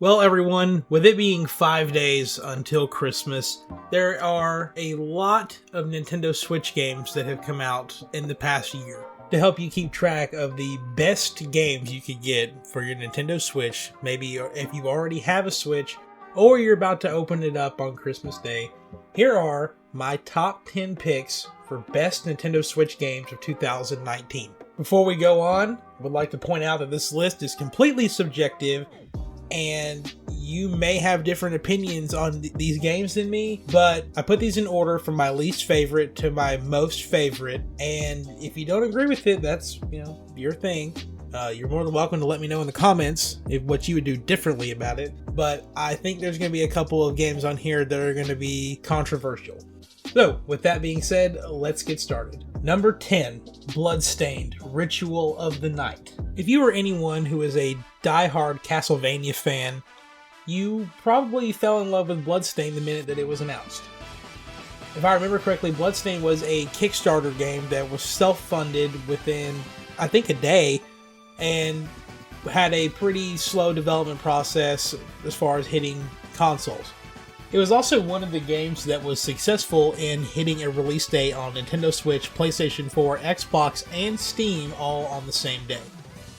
Well, everyone, with it being 5 days until Christmas, there are a lot of Nintendo Switch games that have come out in the past year. To help you keep track of the best games you could get for your Nintendo Switch, maybe if you already have a Switch, or you're about to open it up on Christmas Day, here are my top 10 picks for best Nintendo Switch games of 2019. Before we go on, I would like to point out that this list is completely subjective, and you may have different opinions on these games than me, but I put these in order from my least favorite to my most favorite, and if you don't agree with it, that's, your thing. You're more than welcome to let me know in the comments what you would do differently about it, but I think there's going to be a couple of games on here that are going to be controversial. So, with that being said, let's get started. Number 10, Bloodstained, Ritual of the Night. If you are anyone who is a die-hard Castlevania fan, you probably fell in love with Bloodstained the minute that it was announced. If I remember correctly, Bloodstained was a Kickstarter game that was self-funded within, I think, a day, and had a pretty slow development process as far as hitting consoles. It was also one of the games that was successful in hitting a release date on Nintendo Switch, PlayStation 4, Xbox, and Steam all on the same day.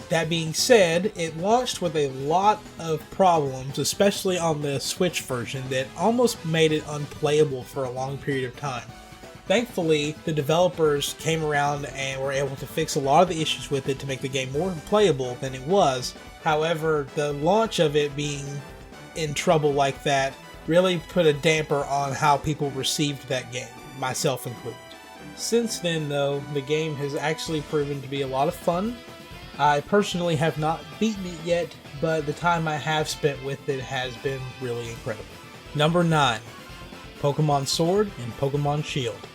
That being said, it launched with a lot of problems, especially on the Switch version, that almost made it unplayable for a long period of time. Thankfully, the developers came around and were able to fix a lot of the issues with it to make the game more playable than it was. However, the launch of it being in trouble like that really put a damper on how people received that game, myself included. Since then, though, the game has actually proven to be a lot of fun. I personally have not beaten it yet, but the time I have spent with it has been really incredible. Number 9, Pokemon Sword and Pokemon Shield.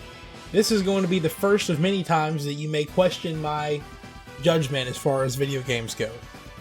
This is going to be the first of many times that you may question my judgment as far as video games go.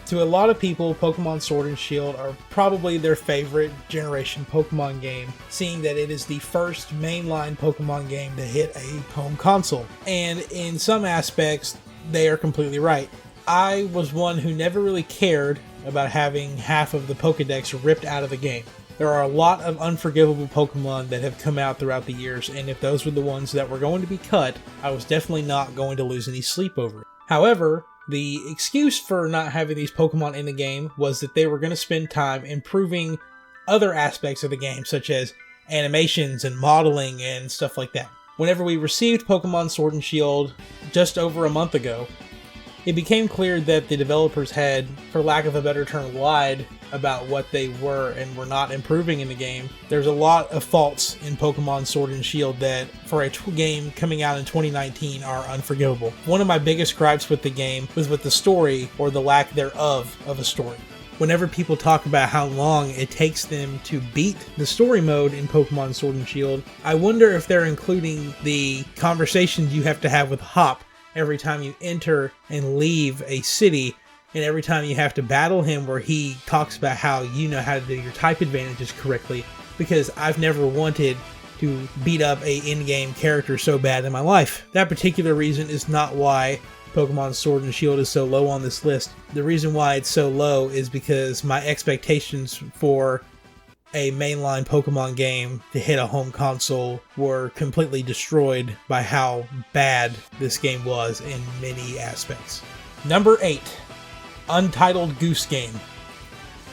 To a lot of people, Pokemon Sword and Shield are probably their favorite generation Pokemon game, seeing that it is the first mainline Pokemon game to hit a home console. And in some aspects, they are completely right. I was one who never really cared about having half of the Pokédex ripped out of the game. There are a lot of unforgivable Pokemon that have come out throughout the years, and if those were the ones that were going to be cut, I was definitely not going to lose any sleep over it. However, the excuse for not having these Pokemon in the game was that they were going to spend time improving other aspects of the game, such as animations and modeling and stuff like that. Whenever we received Pokemon Sword and Shield just over a month ago, it became clear that the developers had, for lack of a better term, lied about what they were and were not improving in the game. There's a lot of faults in Pokemon Sword and Shield that, for a game coming out in 2019, are unforgivable. One of my biggest gripes with the game was with the story, or the lack thereof of a story. Whenever people talk about how long it takes them to beat the story mode in Pokemon Sword and Shield, I wonder if they're including the conversations you have to have with Hop every time you enter and leave a city, and every time you have to battle him where he talks about how you know how to do your type advantages correctly, because I've never wanted to beat up a in-game character so bad in my life. That particular reason is not why Pokemon Sword and Shield is so low on this list. The reason why it's so low is because my expectations for a mainline Pokemon game to hit a home console were completely destroyed by how bad this game was in many aspects. Number 8, Untitled Goose Game.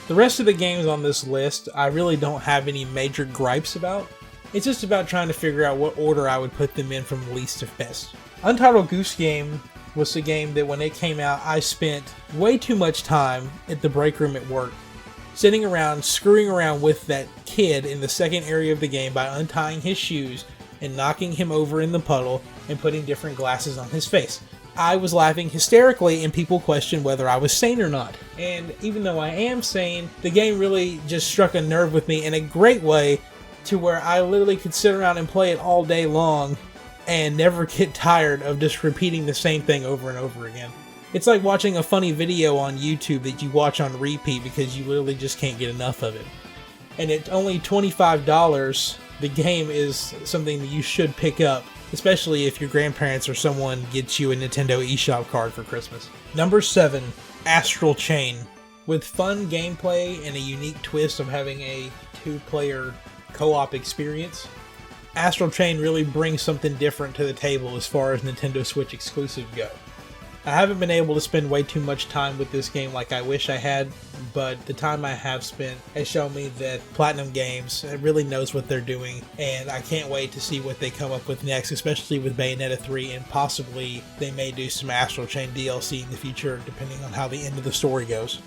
The rest of the games on this list I really don't have any major gripes about. It's just about trying to figure out what order I would put them in from least to best. Untitled Goose Game was a game that when it came out, I spent way too much time at the break room at work, sitting around, screwing around with that kid in the second area of the game by untying his shoes and knocking him over in the puddle and putting different glasses on his face. I was laughing hysterically and people questioned whether I was sane or not. And even though I am sane, the game really just struck a nerve with me in a great way, to where I literally could sit around and play it all day long and never get tired of just repeating the same thing over and over again. It's like watching a funny video on YouTube that you watch on repeat because you literally just can't get enough of it. And at only $25, the game is something that you should pick up, especially if your grandparents or someone gets you a Nintendo eShop card for Christmas. Number 7, Astral Chain. With fun gameplay and a unique twist of having a two-player co-op experience, Astral Chain really brings something different to the table as far as Nintendo Switch exclusives go. I haven't been able to spend way too much time with this game like I wish I had, but the time I have spent has shown me that Platinum Games really knows what they're doing, and I can't wait to see what they come up with next, especially with Bayonetta 3, and possibly they may do some Astral Chain DLC in the future, depending on how the end of the story goes.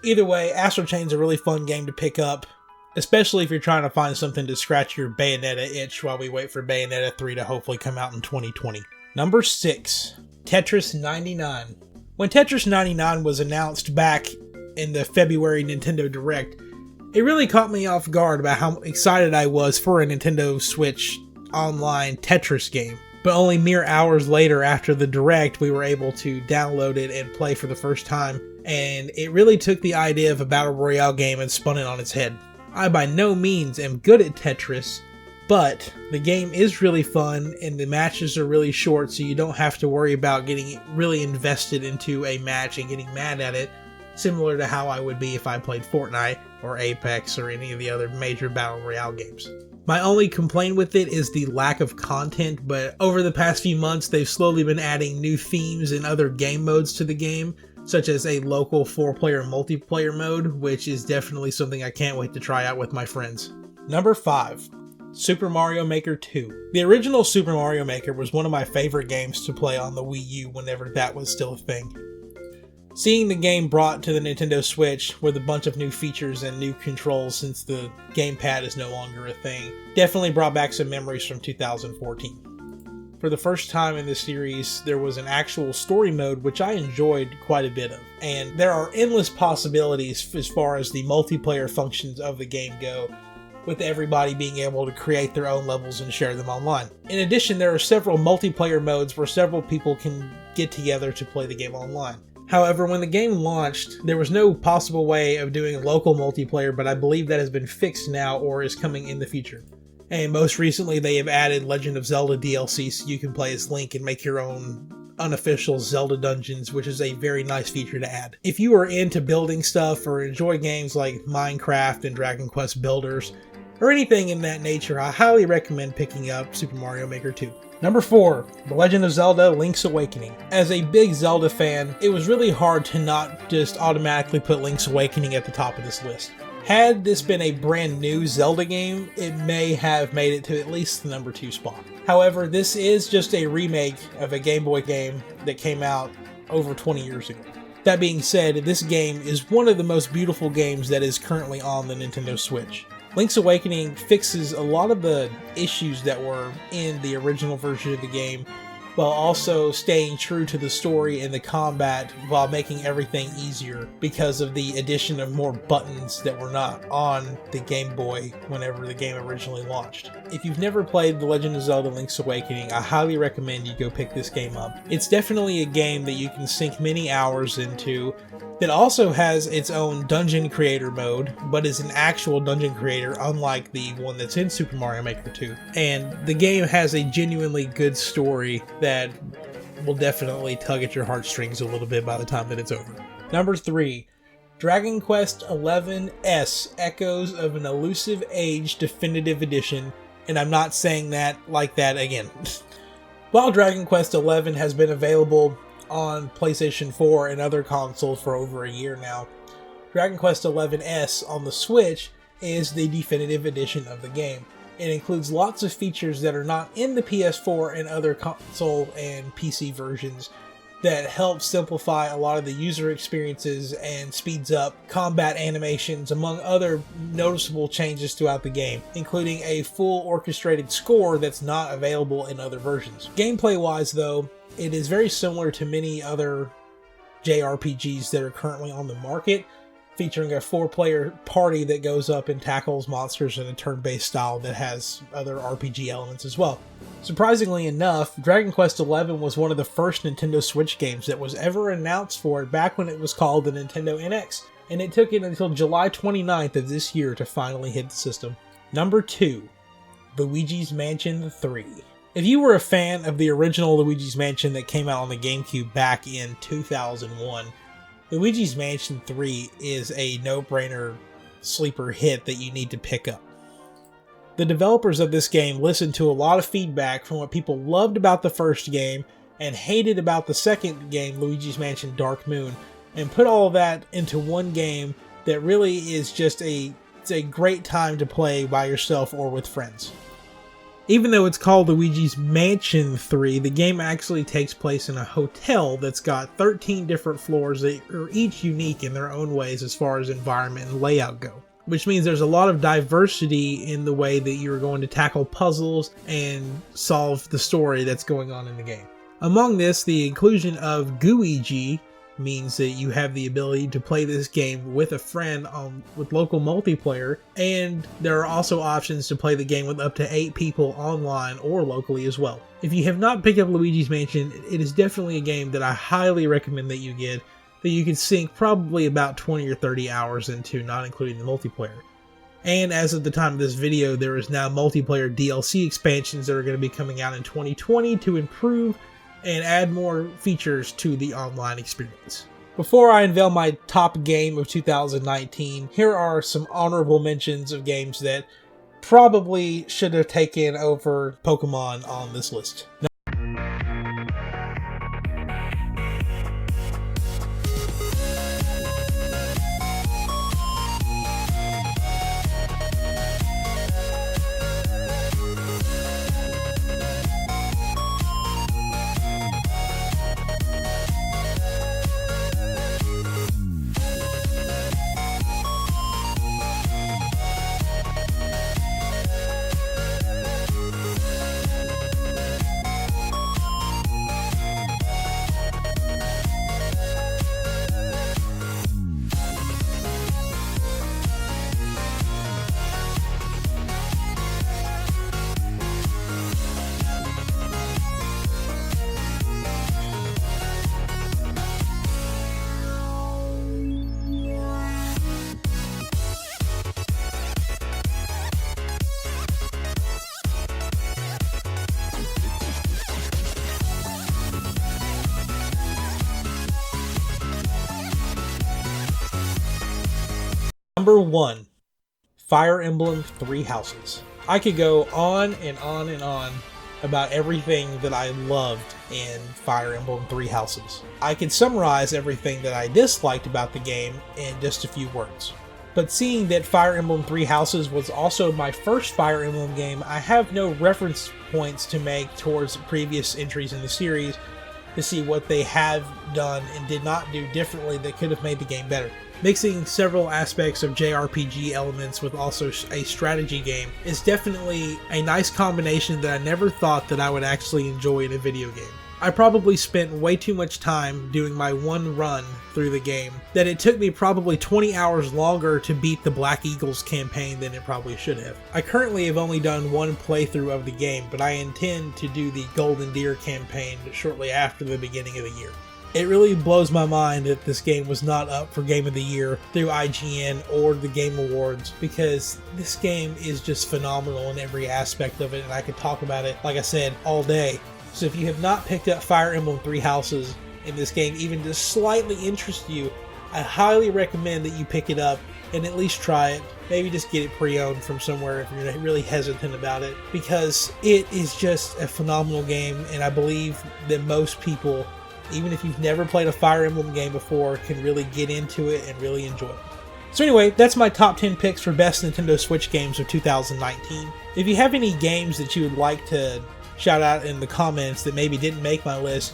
Either way, Astral Chain's a really fun game to pick up, especially if you're trying to find something to scratch your Bayonetta itch while we wait for Bayonetta 3 to hopefully come out in 2020. Number 6. Tetris 99. When Tetris 99 was announced back in the February Nintendo Direct, it really caught me off guard about how excited I was for a Nintendo Switch online Tetris game. But only mere hours later after the Direct, we were able to download it and play for the first time, and it really took the idea of a Battle Royale game and spun it on its head. I by no means am good at Tetris, but the game is really fun and the matches are really short, so you don't have to worry about getting really invested into a match and getting mad at it, similar to how I would be if I played Fortnite or Apex or any of the other major Battle Royale games. My only complaint with it is the lack of content, but over the past few months they've slowly been adding new themes and other game modes to the game, such as a local 4-player multiplayer mode, which is definitely something I can't wait to try out with my friends. Number 5. Super Mario Maker 2. The original Super Mario Maker was one of my favorite games to play on the Wii U whenever that was still a thing. Seeing the game brought to the Nintendo Switch with a bunch of new features and new controls since the gamepad is no longer a thing definitely brought back some memories from 2014. For the first time in this series, there was an actual story mode which I enjoyed quite a bit of, and there are endless possibilities as far as the multiplayer functions of the game go, with everybody being able to create their own levels and share them online. In addition, there are several multiplayer modes where several people can get together to play the game online. However, when the game launched, there was no possible way of doing local multiplayer, but I believe that has been fixed now or is coming in the future. And most recently, they have added Legend of Zelda DLC so you can play as Link and make your own unofficial Zelda dungeons, which is a very nice feature to add. If you are into building stuff or enjoy games like Minecraft and Dragon Quest Builders, or anything in that nature, I highly recommend picking up Super Mario Maker 2. Number 4. The Legend of Zelda Link's Awakening. As a big Zelda fan, it was really hard to not just automatically put Link's Awakening at the top of this list. Had this been a brand new Zelda game, it may have made it to at least the number 2 spot. However, this is just a remake of a Game Boy game that came out over 20 years ago. That being said, this game is one of the most beautiful games that is currently on the Nintendo Switch. Link's Awakening fixes a lot of the issues that were in the original version of the game, while also staying true to the story and the combat while making everything easier because of the addition of more buttons that were not on the Game Boy whenever the game originally launched. If you've never played The Legend of Zelda Link's Awakening, I highly recommend you go pick this game up. It's definitely a game that you can sink many hours into, that also has its own dungeon creator mode, but is an actual dungeon creator unlike the one that's in Super Mario Maker 2. And the game has a genuinely good story that will definitely tug at your heartstrings a little bit by the time that it's over. Number 3. Dragon Quest XI S Echoes of an Elusive Age Definitive Edition, and I'm not saying that like that again. While Dragon Quest XI has been available on PlayStation 4 and other consoles for over a year now, Dragon Quest XI S on the Switch is the definitive edition of the game. It includes lots of features that are not in the PS4 and other console and PC versions that help simplify a lot of the user experiences and speeds up combat animations, among other noticeable changes throughout the game, including a full orchestrated score that's not available in other versions. Gameplay-wise, though, it is very similar to many other JRPGs that are currently on the market, featuring a 4-player party that goes up and tackles monsters in a turn-based style that has other RPG elements as well. Surprisingly enough, Dragon Quest XI was one of the first Nintendo Switch games that was ever announced for it back when it was called the Nintendo NX, and it took it until July 29th of this year to finally hit the system. Number 2. Luigi's Mansion 3. If you were a fan of the original Luigi's Mansion that came out on the GameCube back in 2001, Luigi's Mansion 3 is a no-brainer sleeper hit that you need to pick up. The developers of this game listened to a lot of feedback from what people loved about the first game and hated about the second game, Luigi's Mansion Dark Moon, and put all of that into one game that really is just it's a great time to play by yourself or with friends. Even though it's called Luigi's Mansion 3, the game actually takes place in a hotel that's got 13 different floors that are each unique in their own ways as far as environment and layout go. Which means there's a lot of diversity in the way that you're going to tackle puzzles and solve the story that's going on in the game. Among this, the inclusion of Gooigi means that you have the ability to play this game with a friend with local multiplayer, and there are also options to play the game with up to 8 people online or locally as well. If you have not picked up Luigi's Mansion, it is definitely a game that I highly recommend that you get, that you can sink probably about 20 or 30 hours into, not including the multiplayer. And as of the time of this video, there is now multiplayer DLC expansions that are going to be coming out in 2020 to improve and add more features to the online experience. Before I unveil my top game of 2019, here are some honorable mentions of games that probably should have taken over Pokemon on this list. Number 1, Fire Emblem Three Houses. I could go on and on and on about everything that I loved in Fire Emblem Three Houses. I could summarize everything that I disliked about the game in just a few words. But seeing that Fire Emblem Three Houses was also my first Fire Emblem game, I have no reference points to make towards previous entries in the series to see what they have done and did not do differently that could have made the game better. Mixing several aspects of JRPG elements with also a strategy game is definitely a nice combination that I never thought that I would actually enjoy in a video game. I probably spent way too much time doing my one run through the game that it took me probably 20 hours longer to beat the Black Eagles campaign than it probably should have. I currently have only done one playthrough of the game, but I intend to do the Golden Deer campaign shortly after the beginning of the year. It really blows my mind that this game was not up for Game of the Year through IGN or the Game Awards, because this game is just phenomenal in every aspect of it, and I could talk about it, like I said, all day. So if you have not picked up Fire Emblem Three Houses and this game even just slightly interests you, I highly recommend that you pick it up and at least try it. Maybe just get it pre-owned from somewhere if you're really hesitant about it, because it is just a phenomenal game, and I believe that most people, even if you've never played a Fire Emblem game before, can really get into it and really enjoy it. So anyway, that's my top 10 picks for best Nintendo Switch games of 2019. If you have any games that you would like to shout out in the comments that maybe didn't make my list,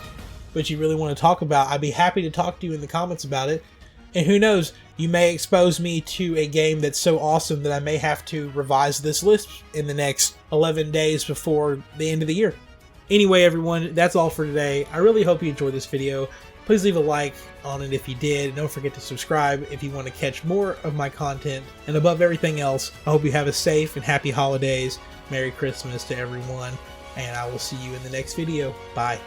but you really want to talk about, I'd be happy to talk to you in the comments about it. And who knows, you may expose me to a game that's so awesome that I may have to revise this list in the next 11 days before the end of the year. Anyway, everyone, that's all for today. I really hope you enjoyed this video. Please leave a like on it if you did. And don't forget to subscribe if you want to catch more of my content. And above everything else, I hope you have a safe and happy holidays. Merry Christmas to everyone. And I will see you in the next video. Bye.